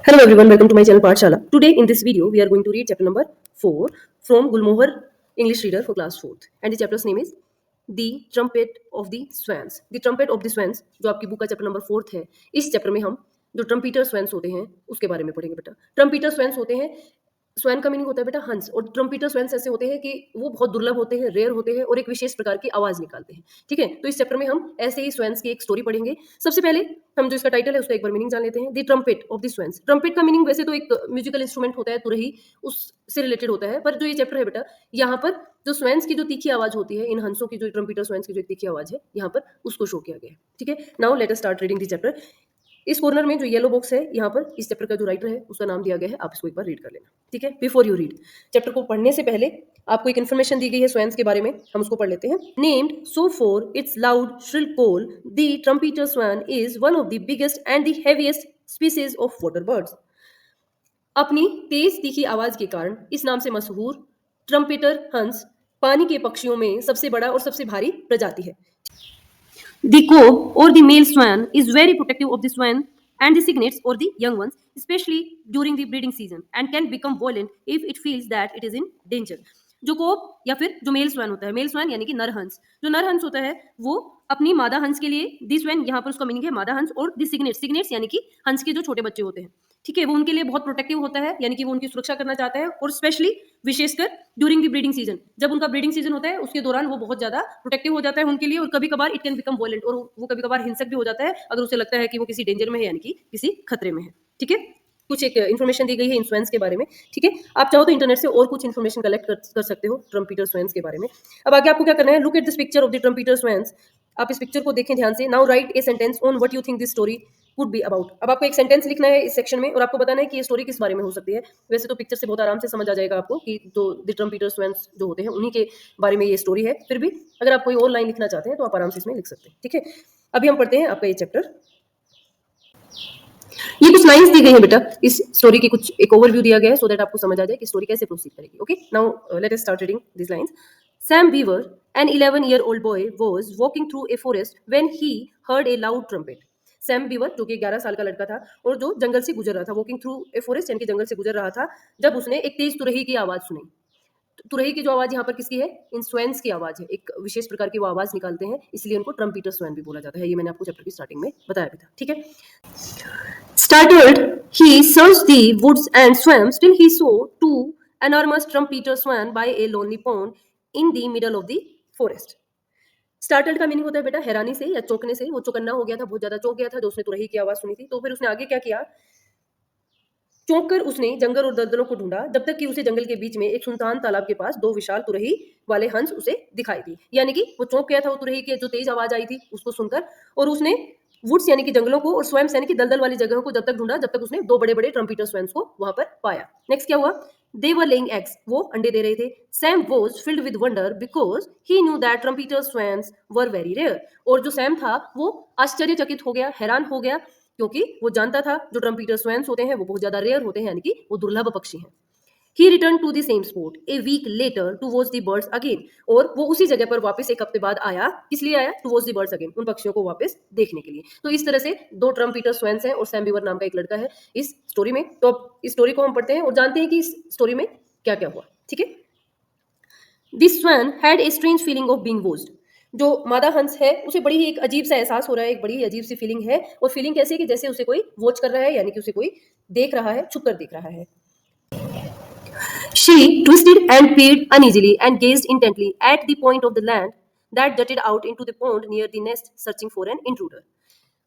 Hello everyone, welcome to my channel Pathshala. Today in this video we are going to read chapter number 4 from Gulmohar English Reader for class 4th and the chapter's name is The Trumpet of the Swans. The Trumpet of the Swans जो आपकी book का chapter number 4th है, इस chapter में हम जो ट्रम्पीटर swans होते हैं उसके बारे में पढ़ेंगे बेटा। ट्रम्पीटर स्वैंस होते हैं, स्वैन का मीनिंग होता है बेटा हंस, और ट्रम्पीटर स्वैंस ऐसे होते हैं कि वो बहुत दुर्लभ होते हैं, रेयर होते हैं और एक विशेष प्रकार की आवाज निकालते हैं। ठीक है, तो इस चैप्टर में हम ऐसे ही स्वैंस की एक स्टोरी पढ़ेंगे। सबसे पहले हम जो इसका टाइटल है उसका एक बार मीनिंग जान लेते हैं। The trumpet of the swans. Trumpet का मीनिंग वैसे तो एक म्यूजिकल इंस्ट्रूमेंट होता है, तुरही, उससे रिलेटेड होता है, पर जो ये चैप्टर है बेटा, यहाँ पर जो स्वैंस की जो तीखी आवाज होती है, इन हंसों की जो ट्रम्पीटर स्वैंस की जो एक तीखी आवाज है, यहाँ पर उसको शो किया गया है। ठीक है, now let us start reading the chapter. इस कॉर्नर में जो येलो बॉक्स है, यहाँ पर इस चैप्टर का जो राइटर है उसका नाम दिया गया है, आप इसको एक बार रीड कर लेना। ठीक है, बिफोर यू रीड, चैप्टर को पढ़ने से पहले आपको एक इन्फॉर्मेशन दी गई है स्वैंस के बारे में, हम उसको पढ़ लेते हैं। Named so for its loud shrill call, the trumpeter swan is one of the biggest and the heaviest species of water birds. अपनी तेज तीखी आवाज के कारण इस नाम से मशहूर ट्रम्पेटर हंस पानी के पक्षियों में सबसे बड़ा और सबसे भारी प्रजाति है। The cob or the male swan is very protective of the swan and the cygnets or the young ones, especially during the breeding season, and can become violent if it feels that it is in danger. जो कोब या फिर जो mail swan होता है, mail swan यानी कि नर हंस, जो नर हंस होता है वो अपनी मादा हंस के लिए, दी स्वैन यहाँ पर उसका मीनिंग है मादा हंस, और दी सिग्नेट्स, सिग्नेट्स यानी कि हंस के जो छोटे बच्चे होते हैं, ठीक है, वो उनके लिए बहुत प्रोटेक्टिव होता है, यानी कि वो उनकी सुरक्षा करना चाहता है, और स्पेशली विशेषकर ड्यूरिंग द ब्रीडिंग सीजन, जब उनका ब्रीडिंग सीजन होता है उसके दौरान वो बहुत ज्यादा प्रोटेक्टिव हो जाता है उनके लिए, और कभी कभार इट कैन बिकम वॉयलेंट, और वो कभी कभार हिंसक भी हो जाता है अगर उसे लगता है कि वो किसी डेंजर में है, यानी कि किसी खतरे में है। ठीक है, कुछ एक इन्फॉर्मेशन दी गई है इन स्वैंस के बारे में। ठीक है, आप चाहो तो इंटरनेट से और कुछ इन्फॉर्मेशन कलेक्ट कर सकते हो ट्रम्पीटर स्वैंस के बारे में। अब आगे आपको क्या करना है, look at this picture of the trumpeter swans. आप इस पिक्चर को देखें ध्यान से। Now write a sentence on what you think this story would be about. अब आपको एक सेंटेंस लिखना है इस सेक्शन में, और आपको बताना है कि ये स्टोरी किस बारे में हो सकती है। वैसे तो पिक्चर से बहुत आराम से समझ आ जाएगा आपको कि जो द ट्रम्पीटर स्वैंस जो होते हैं उन्हीं के बारे में ये स्टोरी है, फिर भी अगर आप कोई और लाइन लिखना चाहते हैं तो आप आराम से इसमें लिख सकते हैं। ठीक है, अभी हम पढ़ते हैं आपका ये चैप्टर। ये कुछ लाइंस दी गई हैं बेटा, इस स्टोरी की कुछ एक ओवरव्यू दिया गया है, सो दैट आपको समझ आ जाए कि स्टोरी कैसे प्रोसीड करेगी। Okay, now let us start reading this lines. Sam beaver, an 11-year-old boy, was walking through a forest when he heard a loud trumpet. Sam beaver जो कि 11 साल का लड़का था और जो जंगल से गुजर रहा था, वॉकिंग थ्रू ए फॉरेस्ट यानी कि जंगल से गुजर रहा था, जब उसने एक तेज तुरही की आवाज सुनी। तुरही की जो आवाज यहाँ पर किसकी है, इन स्वैंस की आवाज है, एक विशेष प्रकार की वो आवाज निकालते हैं, इसलिए उनको ट्रम्पीटर स्वैन भी बोला जाता है। ये मैंने आपको चैप्टर की स्टार्टिंग में बताया भी था। ठीक है, Startled, he searched the woods and swam till he saw two enormous trumpeter swan by a lonely pond in the middle of the forest. Startled का मीनिंग होता है बेटा हैरानी से या चौंकने से। वो चौकन्ना हो गया था, बहुत ज्यादा चौंक गया था जो उसने तुरही की आवाज सुनी थी। तो फिर उसने आगे क्या किया, चौंक कर उसने जंगल और दलदलों को ढूंढा, जब तक कि उसे जंगल के बीच में एक सुनसान तालाब के पास दो विशाल तुरही वाले हंस उसे दिखाई दी। यानी कि वो चौंक गया था वो तुरही की जो तेज आवाज आई थी उसको सुनकर, और उसने वुड्स यानी कि जंगलों को और स्वयं यानी कि दलदल वाली जगहों को जब तक ढूंढा, जब तक उसने दो बड़े बड़े ट्रम्पीटर स्वैंस को वहां पर पाया। नेक्स्ट क्या हुआ, दे वर लेइंग एग्स, वो अंडे दे रहे थे। Sam was filled with wonder because he knew that trumpeter swans were very rare, और जो सैम था वो आश्चर्यचकित हो गया, हैरान हो गया, क्योंकि वो जानता था जो ट्रम्पीटर स्वैंस होते हैं वो बहुत ज्यादा रेयर होते हैं, यानी कि वो दुर्लभ पक्षी हैं। He returned to the same spot a week later to watch the birds again, और वो उसी जगह पर वापस एक हफ्ते बाद आया। किस लिए आया, to watch the birds again, उन पक्षियों को वापस देखने के लिए। तो इस तरह से दो ट्रम्पीटर स्वैंस हैं और सैम बीवर नाम का एक लड़का है इस स्टोरी में। तो अब इस स्टोरी को हम पढ़ते हैं और जानते हैं कि इस स्टोरी में क्या क्या हुआ। ठीक है, this swan had a strange feeling of being watched. जो मादा हंस है उसे बड़ी ही एक अजीब सा एहसास हो रहा है, एक बड़ी ही अजीब सी फीलिंग है, और फीलिंग कैसी है कि जैसे उसे कोई वॉच कर रहा है, यानी कि उसे कोई देख रहा है, छुप कर देख रहा है। She twisted and peered uneasily and gazed intently at the point of the land that jutted out into the pond near the nest, searching for an intruder.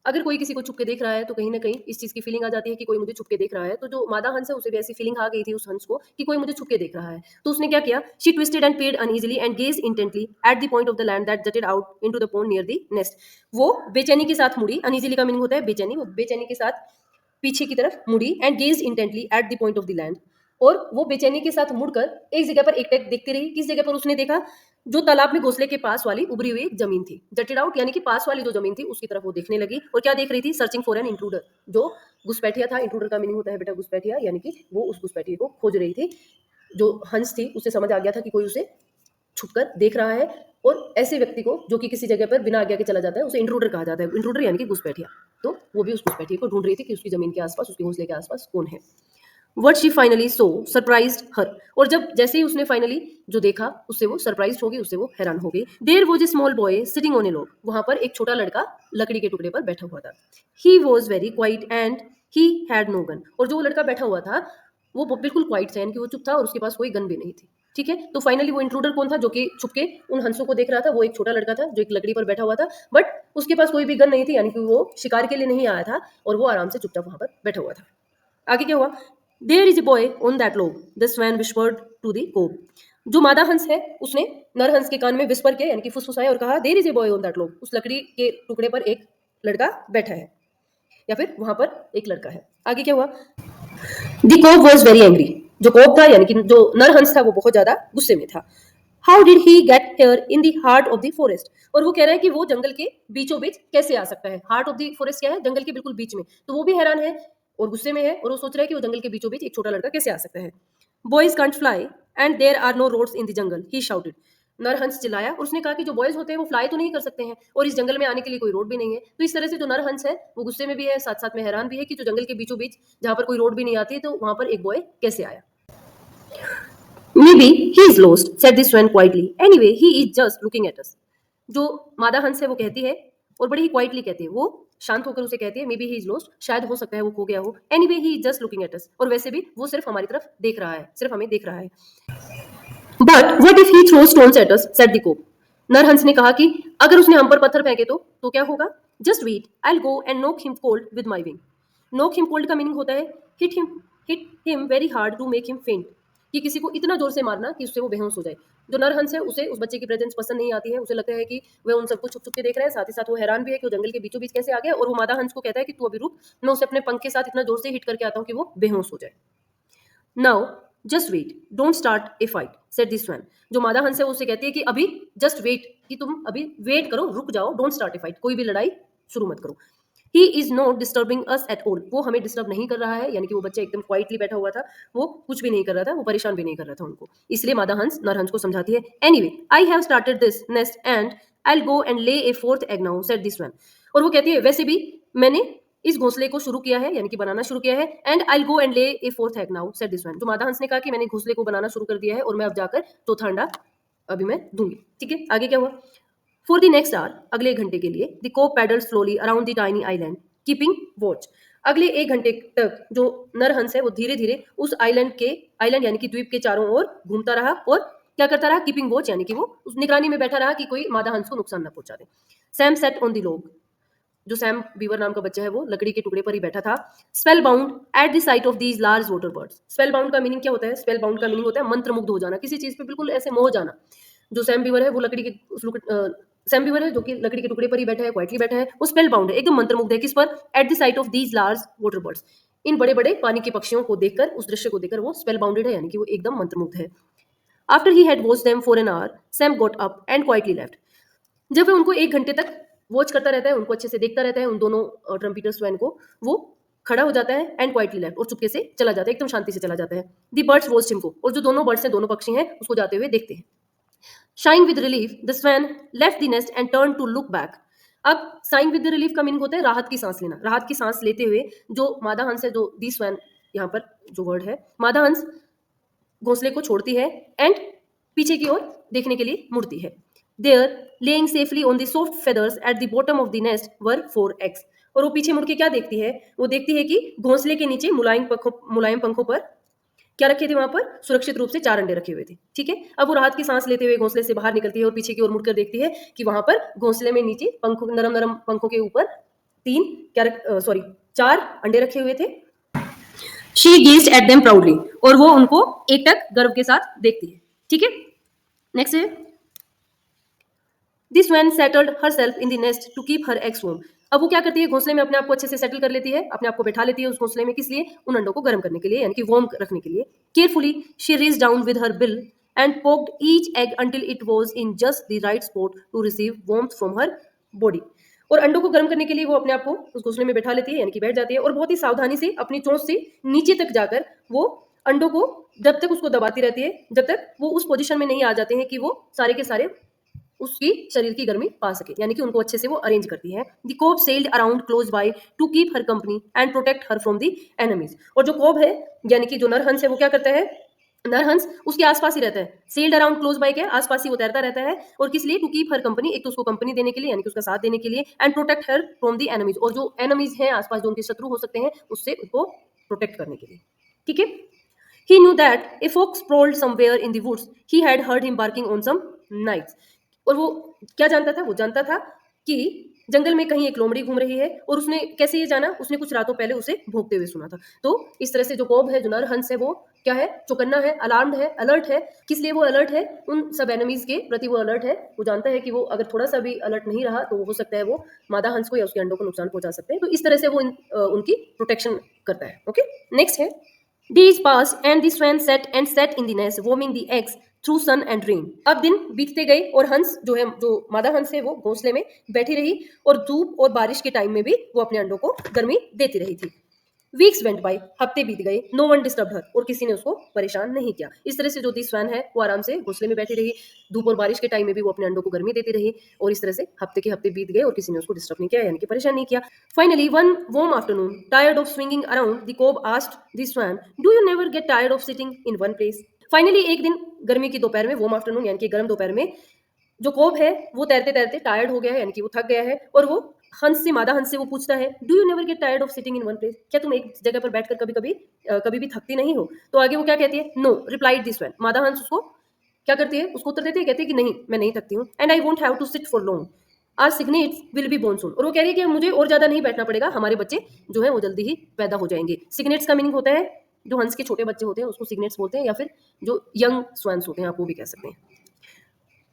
अगर कोई किसी को छुप के देख रहा है तो कहीं ना कहीं इस चीज की फीलिंग आ जाती है कि कोई मुझे छुप के देख रहा है। तो जो मादा हंस है उसे भी ऐसी फीलिंग आ गई थी उस हंस को कि कोई मुझे छुप के देख रहा है। तो उसने क्या किया, she twisted and paid uneasily and gazed intently at the point of the land that jutted out into the pond near the nest. वो बेचैनी के साथ मुड़ी, अनइजीली का मीनिंग होता है बेचैनी, वो बेचैनी के साथ पीछे की तरफ मुड़ी, and gazed intently at the point of the land, और वो बेचैनी के साथ मुड़कर एक जगह पर एकटक देखती रही। किस जगह पर उसने देखा, जो तालाब में घोंसले के पास वाली उभरी हुई एक जमीन थी, जटेड आउट यानी कि पास वाली जो जमीन थी उसकी तरफ वो देखने लगी। और क्या देख रही थी, सर्चिंग फॉर एन इंट्रूडर, जो घुसपैठिया था। इंट्रूडर का मीनिंग होता है बेटा घुसपैठिया, यानी कि वो उस घुसपैठिए को खोज रही थी। जो हंस थी उसे समझ आ गया था कि कोई उसे छुपकर देख रहा है, और ऐसे व्यक्ति को जो कि किसी जगह पर बिना आज्ञा के चला जाता है उसे इंट्रूडर कहा जाता है। इंट्रूडर यानी कि घुसपैठिया। तो वो भी उस घुसपैठिए को ढूंढ रही थी कि उसकी जमीन के आसपास, उसके घोंसले के आसपास कौन है। What she finally so surprise हर, और जब जैसे ही उसने फाइनली जो देखा उससे वो सरप्राइज हो गई, उससे वो हैरान हो गई। There was a small boy sitting on a log, वहां पर एक छोटा लड़का लकड़ी के टुकड़े पर बैठा हुआ था। He was very quiet and he had no gun, और जो लड़का बैठा हुआ था वो बिल्कुल क्वाइट था, यानी कि वो चुप था और उसके पास कोई गन भी नहीं थी। ठीक है, तो फाइनली वो इंट्रूडर कौन था जो कि छुपके उन हंसों को देख रहा था? वो एक छोटा लड़का था जो एक लकड़ी पर बैठा हुआ था, बट उसके पास कोई भी गन नहीं थी, यानी कि वो शिकार के लिए नहीं आया था और वो आराम से चुपचाप वहां पर बैठा हुआ था। आगे क्या हुआ? There is a boy on that log, the swan whispered to the cob, जो मादा हंस है उसने नर हंस के कान में विस्पर किया, यानी कि फुसफुसाया और कहा there is a boy on that log, उस लकड़ी के टुकड़े पर एक लड़का बैठा है, या फिर वहां पर एक लड़का है। आगे क्या हुआ? द कोब वॉज वेरी एंग्री, जो कोब था यानी कि जो नर हंस था वो बहुत ज्यादा गुस्से में था। How did he get here in the heart of the forest, और वो कह रहा है कि वो जंगल के बीचों बीच कैसे आ सकता है। हार्ट ऑफ द फॉरेस्ट क्या है? जंगल के बिल्कुल बीच में। तो वो भी हैरान है और गुस्से में है और वो सोच रहा है कि वो जंगल के बीचों बीच एक छोटा लड़का कैसे आ सकता है। Boys can't fly and there are no roads in the jungle, he shouted, नरहंस चिल्लाया और उसने कहा कि जो बॉयज होते हैं वो फ्लाई तो नहीं कर सकते हैं और इस जंगल में आने के लिए कोई रोड भी नहीं है। तो इस तरह से जो नरहंस है वो गुस्से में भी है, साथ साथ में हैरान भी है कि जो जंगल के बीचों बीच जहां पर कोई रोड भी नहीं आती तो वहां पर एक बॉय कैसे आया। Maybe he is lost, said the swan quietly. Anyway, he is just looking at us. जो मादा हंस है वो कहती है और बड़ी ही क्वाइटली कहती है, वो शांत होकर उसे कहती है may be he is lost, शायद हो सकता है वो खो गया हो। Anyway he is just looking at us, और वैसे भी वो सिर्फ हमारी तरफ देख रहा है, सिर्फ हमें देख रहा है। But what if he throws stones at us, said the cob, नरहंस ने कहा कि अगर उसने हम पर पत्थर फेंके तो क्या होगा? Just wait, I will go and knock him cold with my wing. Knock him cold का मीनिंग होता है hit him very hard to make him faint, कि किसी को इतना जोर से मारना कि उससे वो बेहोश हो जाए। जो नरहंस है उसे उस बच्चे की प्रेजेंस पसंद नहीं आती है, उसे लगता है कि वह उन सबको छुप छुप के देख रहा है, साथ ही साथ वो हैरान भी है कि वो जंगल के बीचों बीच कैसे आ गया, और वो मादा हंस को कहता है कि तू अभी रुक, मैं उसे अपने पंख के साथ इतना जोर से हिट करके आता हूँ कि वो बेहोश हो जाए। Now just wait, don't start a fight, said this swan, जो मादा हंस है वो उसे कहती है कि अभी जस्ट वेट, कि तुम अभी वेट करो, रुक जाओ, डोंट स्टार्ट ए फाइट, कोई भी लड़ाई शुरू मत करो। He is not disturbing us at all, वो हमें डिस्टर्ब नहीं कर रहा है, यानी कि वो बच्चा एकदम क्वाइटली बैठा हुआ था, वो कुछ भी नहीं कर रहा था, वो परेशान भी नहीं कर रहा था उनको, इसलिए मादा हंस नरहंस को समझाती है। Anyway I have started this nest and I will go and lay a fourth egg now, said this one, और वो कहती है वैसे भी मैंने इस घोंसले को शुरू किया है, यानी कि बनाना शुरू किया है, and I will go and lay a fourth egg now, said this one, जो मादा हंस ने कहा कि मैंने घोंसले को बनाना शुरू कर दिया है और मैं अब जाकर चौथा अंडा अभी मैं दूंगी। ठीक है, आगे क्या हुआ? फॉर द नेक्स्ट आवर, अगले एक घंटे के लिए, the cob paddled slowly around the tiny island keeping watch, अगले एक घंटे तक जो नरहंस है वो धीरे धीरे उस आइलैंड यानी कि द्वीप के चारों ओर घूमता रहा और क्या करता रहा? कीपिंग वॉच, यानी कि वो उस निगरानी में बैठा रहा कि कोई मादा हंस को नुकसान न पहुंचा दे। Sam sat on the log, जो सैम बीवर नाम का बच्चा है वो लकड़ी के टुकड़े पर ही बैठा था। Spell bound eight the sight of these large water birds, spell bound का मीनिंग क्या होता है? स्पेल बाउंड का मीनिंग होता है मंत्रमुग्ध हो जाना, किसी चीज पे बिल्कुल ऐसे मोह जाना। जो सैम बीवर है वो सैम बीवर है जो कि लकड़ी के टुकड़े पर ही बैठा है, क्वाइटली बैठा है, वो स्पेल बाउंड है, एकदम मंत्रमुग्ध है। किस पर? At the sight of these large water birds, इन बड़े बड़े पानी के पक्षियों को देखकर, उस दृश्य को देखकर वो स्पेल बाउंडेड है, यानी कि वो एकदम मंत्रमुग्ध है। After he had watched them for an hour, Sam got up and quietly left, जब वह उनको एक घंटे तक वॉच करता रहता है, उनको अच्छे से देखता रहता है, उन दोनों ट्रम्पीटर स्वैन को, वो खड़ा हो जाता है एंड क्वाइटली लेफ्ट, और चुपके से चला जाता है, एकदम शांति से चला जाता है। दी बर्ड्स वॉच्ड हिम को, और जो दोनों बर्ड्स हैं, दोनों पक्षी हैं, उसको जाते हुए देखते हैं। Sighing with relief the swan left the nest and turn to look back, अब साइंग विद द रिलीफ का मीनिंग होता है राहत की सांस लेना। राहत की सांस लेते हुए जो मादा हंस है, जो दी स्वैन यहाँ पर जो वर्ड है, मादा हंस घोंसले को छोड़ती है एंड पीछे की ओर देखने के लिए मुड़ती है। There laying safely on the soft feathers at the bottom of the nest were 4 eggs, और वो पीछे मुड़ के क्या देखती है? वो देखती है कि घोंसले के नीचे मुलायम पंखों पर क्या रखे थे? वहां पर सुरक्षित रूप से 4 अंडे रखे हुए थे। ठीक है, अब वो राहत की सांस लेते हुए घोंसले से बाहर निकलती है और पीछे की ओर मुड़कर देखती है कि वहां पर घोंसले में नीचे नरम नरम पंखों के ऊपर 4 अंडे रखे हुए थे। She gazed at them proudly, और वो उनको एकटक गर्व के साथ देखती है। ठीक है, नेक्स्ट है this one settled herself in the nest to keep her eggs warm, अब वो क्या करती है? घोंसले में अपने आप को अच्छे से सेटल कर लेती है, अपने आप को बैठा लेती है उस घोंसले में, किस लिए? उन अंडों को गर्म करने के लिए, यानी कि वार्म रखने के लिए। Carefully she reached down with her bill and poked each egg until it was in just the right spot to receive warmth from her body, और अंडों को गर्म करने के लिए वो अपने आप को उस घोंसले में बैठा लेती है, यानी कि बैठ जाती है, और बहुत ही सावधानी से अपनी चोंच से नीचे तक जाकर वो अंडों को जब तक उसको दबाती रहती है, जब तक वो उस पोजीशन में नहीं आ जाते हैं कि वो सारे के सारे उसकी शरीर की गर्मी पा सके, यानी कि उनको अच्छे से वो अरेंज करती है। The cob sailed around close by to keep her company and protect her from the enemies. और जो कोब है यानी कि जो नरहंस है वो क्या करता है, नरहंस उसके आसपास ही रहता है। सेल्ड अराउंड क्लोज बाय क्या, आसपास ही वो तैरता रहता है। और किस लिए, टू कीप हर कंपनी, एक तो उसको कंपनी देने के लिए यानी कि उसका साथ देने के लिए, and protect her from the enemies, और जो एनिमीज हैं आसपास जो उनके शत्रु हो सकते हैं उससे उनको प्रोटेक्ट करने के लिए। ठीक है। He knew that a fox prowled somewhere in the woods. He had heard him barking on some nights. और वो क्या जानता था, वो जानता था कि जंगल में कहीं एक लोमड़ी घूम रही है। और उसने कैसे ये जाना, उसने कुछ रातों पहले उसे भौंकते हुए सुना था। तो इस तरह से जो कोब है, जो नरहंस है, वो क्या है, चौकन्ना है, अलार्म्ड है, अलर्ट है। किस लिए वो अलर्ट है, उन सब एनिमीज के प्रति वो अलर्ट है। वो जानता है कि वो अगर थोड़ा सा भी अलर्ट नहीं रहा तो हो सकता है वो मादा हंस को या उसके अंडों को नुकसान पहुंचा सकते हैं। तो इस तरह से वो उनकी प्रोटेक्शन करता है। ओके, नेक्स्ट है Days passed and the swan sat in the nest, warming the eggs through sun and rain. अब दिन बीतते गए और हंस जो है, जो मादा हंस है, वो घोंसले में बैठी रही और धूप और बारिश के टाइम में भी वो अपने अंडों को गर्मी देती रही थी। वीक्स वेंट बाय, हफ्ते बीत गए। नो वन डिस्टर्ब हर, और किसी ने उसको परेशान नहीं किया। इस तरह से जो दी स्वैन है वो आराम से घोंसले में बैठी रही, धूप और बारिश के टाइम में भी वो अपने अंडों को गर्मी देती रही। और इस तरह से हफ्ते के हफ्ते बीत गए और किसी ने उसको डिस्टर्ब नहीं किया, यानी कि परेशान नहीं किया। Finally one warm afternoon, tired of swimming around, the cob asked the swan, do you never get tired of sitting in one place. Finally एक दिन गर्मी की दोपहर में, वार्म आफ्टरनून यानी कि गर्म दोपहर में, जो कोब है वो तैरते तैरते टायर्ड हो गया है, यानी कि वो थक गया है। और वो हंस से, मादा हंस से वो पूछता है, do you never get tired of sitting in one place, क्या तुम एक जगह पर बैठकर कभी भी थकती नहीं हो। तो आगे वो क्या कहती है, नो, रिप्लाइड दिस वन। मादा हंस उसको क्या करती है, उसको उत्तर देती है, कहती है कि नहीं, मैं नहीं थकती हूँ। And I won't have to sit for long, our cygnets will be born soon. और वो कह रही है कि मुझे और ज्यादा नहीं बैठना पड़ेगा, हमारे बच्चे जो है वो जल्दी ही पैदा हो जाएंगे। सिग्नेट्स का मीनिंग होता है, जो हंस के छोटे बच्चे होते हैं उसको सिग्नेट्स बोलते हैं, या फिर जो यंग स्वैन्स होते हैं आप वो भी कह सकते हैं।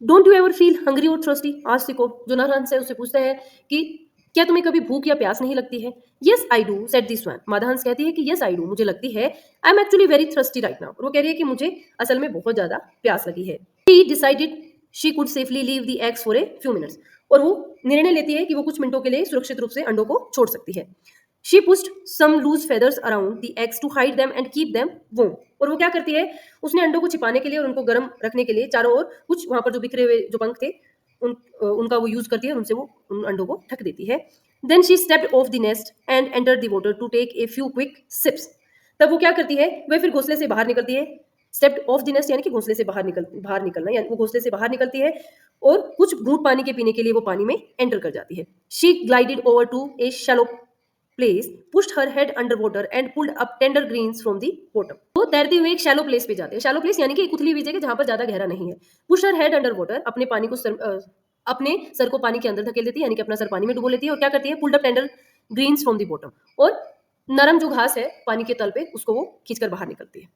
Don't you ever feel hungry और थ्रस्टी, आज को जो नरहंस है उससे पूछता है कि क्या तुम्हें कभी भूख या प्यास नहीं लगती है। Yes I do, said this one. मादा हंस कहती है कि यस आई डू, मुझे लगती है। I am actually very thirsty right now. वो कह रही है कि मुझे असल में बहुत ज्यादा प्यास लगी है। She decided she could safely leave the eggs for a few minutes. और वो निर्णय लेती है कि वो कुछ मिनटों के लिए सुरक्षित रूप से अंडों को छोड़ सकती है। She pushed some loose feathers around the eggs to hide them and keep them warm. और वो क्या करती है, उसने अंडों को छिपाने के लिए और उनको गर्म रखने के लिए चारों ओर कुछ वहां पर जो बिखरे हुए जो पंख थे उनका वो यूज करती है, उनसे वो उन अंडों को ढक देती है। Then she stepped off the nest and entered the water to take a few quick sips. तब वो क्या करती है, वह फिर घोंसले से बाहर निकलती है। स्टेप्ड ऑफ द नेस्ट यानी कि घोंसले से बाहर निकलना, यानी वो घोंसले से बाहर निकलती है और कुछ घूंट पानी के पीने के लिए वो पानी में एंटर कर जाती है। She glided over to a shallow place, pushed her head under water and pulled up tender greens from the bottom. तो तैरते हुए एक शैलो प्लेस पे जाते हैं। शैलो प्लेस यानी कि एक उथली हुई जगह जहां पर ज्यादा गहरा नहीं है। पुश हर हेड अंडर वाटर, अपने सर को पानी के अंदर धकेल देती है, यानी कि अपना सर पानी में डुबो लेती है। और क्या करती है, pulled up tender greens from the bottom, और नरम जो घास है पानी के तल पे उसको वो खींचकर बाहर निकलती है।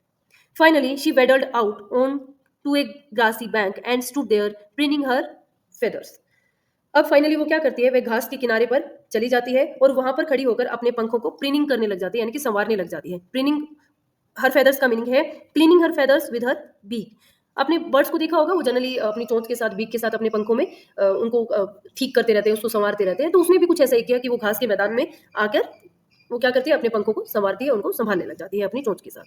Finally she waddled out on to a grassy bank and stood there preening her feathers. अब फाइनली वो क्या करती है, वह घास के किनारे पर चली जाती है और वहां पर खड़ी होकर अपने पंखों को प्रिनिंग करने लग जाती है, यानी कि संवारने लग जाती है। प्रिनिंग हर फेदर्स का मीनिंग है cleaning her feathers with her beak. अपने बर्ड्स को देखा होगा, वो जनरली अपनी चोंच के साथ, बीक के साथ अपने पंखों में उनको ठीक करते रहते हैं, उसको संवारते रहते हैं। तो उसने भी कुछ ऐसा ही किया कि वो घास के मैदान में आकर वो क्या करती है, अपने पंखों को संवारती है, उनको संभालने लग जाती है अपनी चोंच के साथ।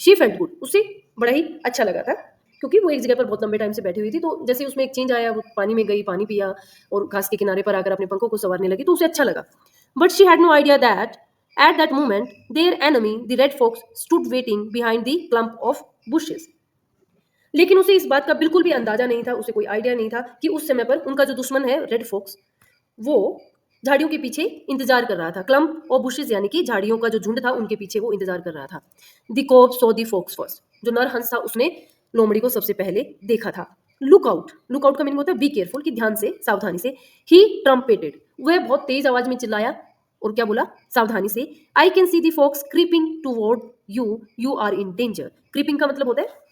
शी फेल्ट गुड, उससे बड़ा ही अच्छा लगा था, क्योंकि वो एक जगह पर बहुत लंबे टाइम से बैठी हुई थी। तो जैसे उसमें एक चेंज आया, वो पानी में गई, पानी पिया और घास के किनारे पर आकर अपने पंखों को संवारने लगी, तो उसे अच्छा लगा। But she had no idea that at that moment their enemy the red fox stood waiting behind the clump of bushes. लेकिन उसे इस बात का बिल्कुल भी अंदाजा नहीं था, उसे कोई आइडिया नहीं था कि उस समय पर उनका जो दुश्मन है रेड फॉक्स, वो झाड़ियों के पीछे इंतजार कर रहा था। क्लम्प और बुशेस यानी कि झाड़ियों का जो झुंड था, उनके पीछे वो इंतजार कर रहा था। The cob saw the fox first, जो नर हंस था उसने लोमड़ी को सबसे पहले देखा था। लुक आउट का मीनिंग होता है बी केयरफुल, कि ध्यान से, सावधानी से। ही ट्रम्पेटेड, वह बहुत तेज आवाज में चिल्लाया और क्या बोला, सावधानी से। I can see the fox creeping toward you, you are in danger. Creeping का मतलब होता है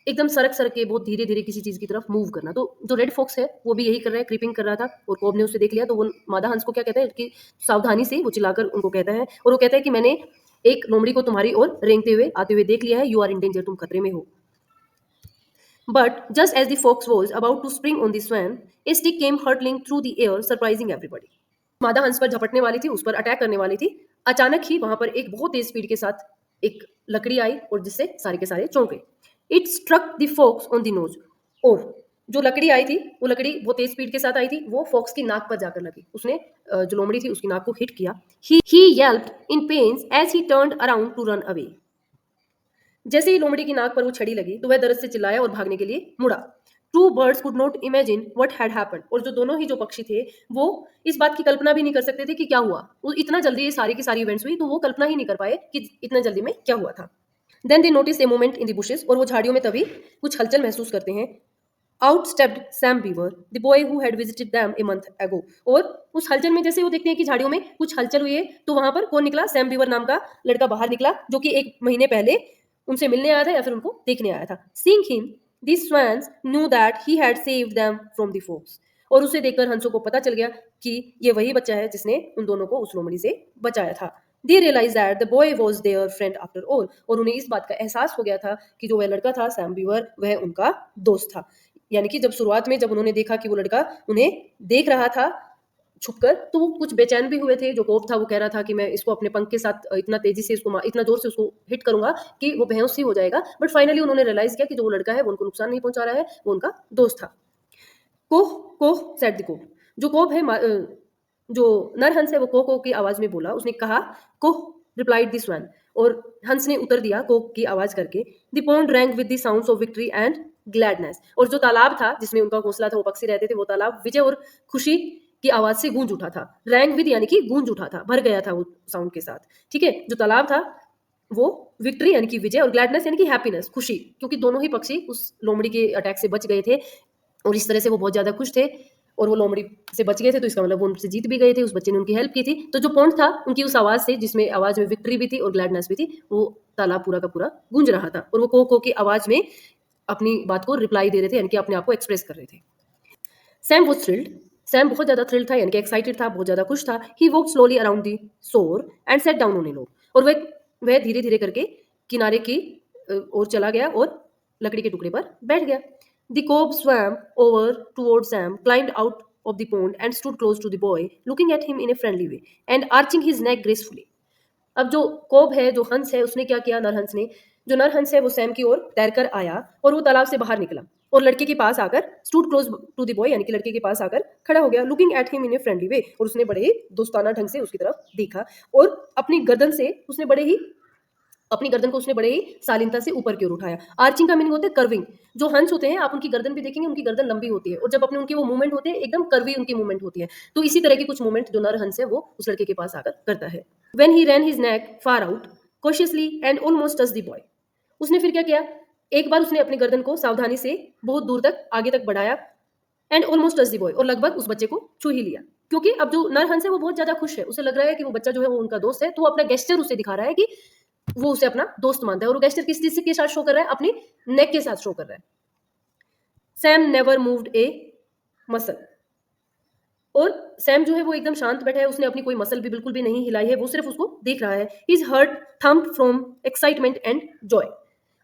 एकदम सरक सरक के बहुत धीरे धीरे किसी चीज की तरफ मूव करना। तो जो रेड फॉक्स है वो भी यही कर रहा है, क्रीपिंग कर रहा था। और कोब ने उसे देख लिया, तो वो मादा हंस को क्या कहता है कि सावधानी से, वो चिल्लाकर उनको कहता है, और वो कहता है कि मैंने एक लोमड़ी को तुम्हारी ओर रेंगते हुए आते हुए देख लिया है, यू आर इन डेंजर, तुम खतरे में हो। But just as the fox was about to spring on the swan, a stick came hurtling through the air surprising everybody. मादा हंस पर झपटने वाली थी, उस पर अटैक करने वाली थी। अचानक ही वहां पर एक बहुत तेज स्पीड के साथ एक लकड़ी आई और जिससे सारे के सारे चौंक गए। It struck the fox on the nose, और जो लकड़ी आई थी वो लकड़ी बहुत तेज स्पीड के साथ आई थी, वो फॉक्स की नाक पर जाकर लगी। उसने जो लोमड़ी थी उसकी नाक को हिट किया। He yelped in pains as he turned around to run away. जैसे ही लोमड़ी की नाक पर वो छड़ी लगी तो वह दर्द से चिल्लाया और भागने के लिए मुड़ा। Two birds could not imagine what had happened. और जो दोनों ही जो पक्षी थे वो इस बात की कल्पना भी नहीं कर सकते थे कि क्या हुआ। वो इतना जल्दी ये सारी की सारी इवेंट्स हुई तो वो कल्पना ही नहीं कर पाए कि इतना जल्दी में क्या हुआ था। Then they notice a moment in the bushes. और वो झाड़ियों में तभी कुछ हलचल महसूस करते हैं। Out stepped Sam beaver, the boy who had visited them a month ago. और उस हलचल में जैसे वो देखते हैं कि झाड़ियों में कुछ हलचल हुई है तो वहां पर कौन निकला? सैम बीवर नाम का लड़का बाहर निकला, जो कि 1 महीने पहले उनसे मिलने आया था या फिर उनको देखने आया था। Seeing him, the swans knew that he had saved them from the fox. और उसे देखकर हंसों को पता चल गया कि ये वही बच्चा है जिसने उन दोनों को उस लोमड़ी से बचाया था। They realise that the boy was their friend after all. और उन्हें इस बात का एहसास हो गया था कि जो वह लड़का था सैम बीवर, वह उनका दोस्त था। यानी कि जब शुरुआत में जब उन्होंने देखा कि वो लड़का उन्हें देख रहा था छुपकर, तो वो कुछ बेचैन भी हुए थे। जो कोब था वो कह रहा था कि मैं इसको अपने पंख के साथ इतना तेजी से इसको इतना जोर से उसको हिट करूंगा कि वो बेहोश ही हो जाएगा। बट फाइनली उन्होंने रियलाइज किया कि जो वो लड़का है वो उनको नुकसान नहीं पहुंचा रहा है, वो उनका दोस्त था। कोह कोह सेड द कोब। जो कोब है जो नरहंस है वो कोह कोह की आवाज में बोला। उसने कहा कोह रिप्लाइड द स्वैन। और हंस ने उत्तर दिया कोह की आवाज करके। The pond wrong with the sounds of victory and gladness. और जो तालाब था जिसमें उनका घोंसला था, वो पक्षी रहते थे, वो तालाब विजय और खुशी की आवाज से गूंज उठा था। रैंग विद यानी कि गूंज उठा था, भर गया था वो साउंड के साथ। ठीक है, जो तालाब था वो विक्ट्री यानी कि विजय और ग्लैडनेस यानी कि हैप्पीनेस, खुशी, क्योंकि दोनों ही पक्षी उस लोमड़ी के अटैक से बच गए थे और इस तरह से वो बहुत ज्यादा खुश थे। और वो लोमड़ी से बच गए थे तो इसका मतलब वो उनसे जीत भी गए थे, उस बच्चे ने उनकी हेल्प की थी। तो जो पॉइंट था उनकी उस आवाज से, जिसमें आवाज में विक्ट्री भी थी और ग्लैडनेस भी थी, वो तालाब पूरा का पूरा गूंज रहा था। और वो को की आवाज में अपनी बात को रिप्लाई दे रहे थे, यानी कि अपने आप को एक्सप्रेस कर रहे थे। Sam was thrilled. सैम बहुत ज्यादा थ्रिल्ड था, यानी कि एक्साइटेड था, बहुत ज्यादा खुश था। ही वॉक स्लोली अराउंड दी सोर and set down on a log. और वह धीरे धीरे करके किनारे की ओर चला गया और लकड़ी के टुकड़े पर बैठ गया। The cob swam over towards Sam, climbed out of the pond and stood close to the boy, looking at him in a friendly way and arching his neck gracefully. अब जो कोब है, जो हंस है, उसने क्या किया? नरहंस ने, जो नरहंस है वो सैम की ओर तैरकर आया और वो तालाब से बाहर निकला और लड़के के पास आकर stood close to the boy, यानी कि लड़के के पास आकर खड़ा हो गया। Looking at him in a friendly way. और उसने बड़े ही दोस्ताना ढंग से उसकी तरफ देखा और अपनी गर्दन को उसने बड़े ही शालीनता से ऊपर की ओर उठाया। आर्चिंग का मीनिंग होता है कर्विंग। जो हंस होते हैं, आप उनकी गर्दन भी देखेंगे, उनकी गर्दन लंबी होती है और जब अपने उनके वो मूवमेंट होते हैं एकदम कर्वी उनकी मूवमेंट होती है। तो इसी तरह की कुछ मूवमेंट जो नर हंस है वो उस लड़के के पास आकर करता है। When he ran his neck far out cautiously and almost touch the boy. उसने फिर क्या किया? एक बार उसने अपनी गर्दन को सावधानी से बहुत दूर तक आगे तक बढ़ाया and almost touch the boy, और लगभग उस बच्चे को छू ही लिया। क्योंकि अब जो नर हंस है वो बहुत ज्यादा खुश है, उसे लग रहा है कि वो बच्चा जो है वो उनका दोस्त है, तो वो अपना गेस्चर उसे दिखा रहा है कि वो उसे अपना दोस्त मानता है। और वो गेस्चर किस चीज के साथ शो कर रहा है? अपनी नेक के साथ शो कर रहा है। सैम नेवर मूव्ड ए मसल। और सैम जो है वो एकदम शांत बैठा है, उसने अपनी कोई मसल भी बिल्कुल भी नहीं हिलाई है, वो सिर्फ उसको देख रहा है। His heart thumped from excitement and joy.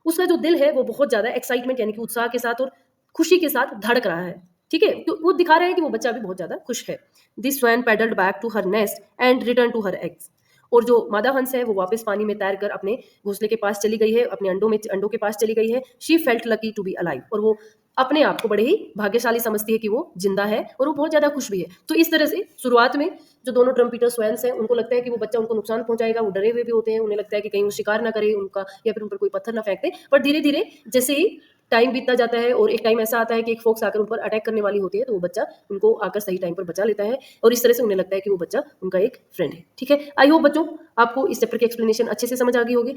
उसका जो दिल है वो बहुत ज्यादा एक्साइटमेंट यानी कि उत्साह के साथ और खुशी के साथ धड़क रहा है। ठीक है, तो वो दिखा रहा है कि वो बच्चा भी बहुत ज्यादा खुश है। This swan paddled back to her nest and return to her eggs. और जो मादा हंस है वो वापस पानी में तैर कर अपने घोंसले के पास चली गई है, अपने अंडों के पास चली गई है। She felt lucky to be alive. और वो अपने आप को बड़े ही भाग्यशाली समझती है कि वो जिंदा है और वो बहुत ज्यादा खुश भी है। तो इस तरह से शुरुआत में जो दोनों ट्रम्पीटर स्वैन्स हैं उनको लगता है कि वो बच्चा उनको नुकसान पहुंचाएगा, वो डरे हुए भी होते हैं, उन्हें लगता है कि कहीं वो शिकार ना करे उनका या फिर उन पर कोई पत्थर ना फेंक दे। पर धीरे धीरे जैसे ही टाइम बीतता जाता है और एक टाइम ऐसा आता है कि एक फोक्स आकर उन पर अटैक करने वाली होती है, तो वो बच्चा उनको आकर सही टाइम पर बचा लेता है और इस तरह से उन्हें लगता है कि वो बच्चा उनका एक फ्रेंड है। ठीक है, आई होप बच्चों आपको इस चैप्टर की एक्सप्लेनेशन अच्छे से समझ आ गई होगी।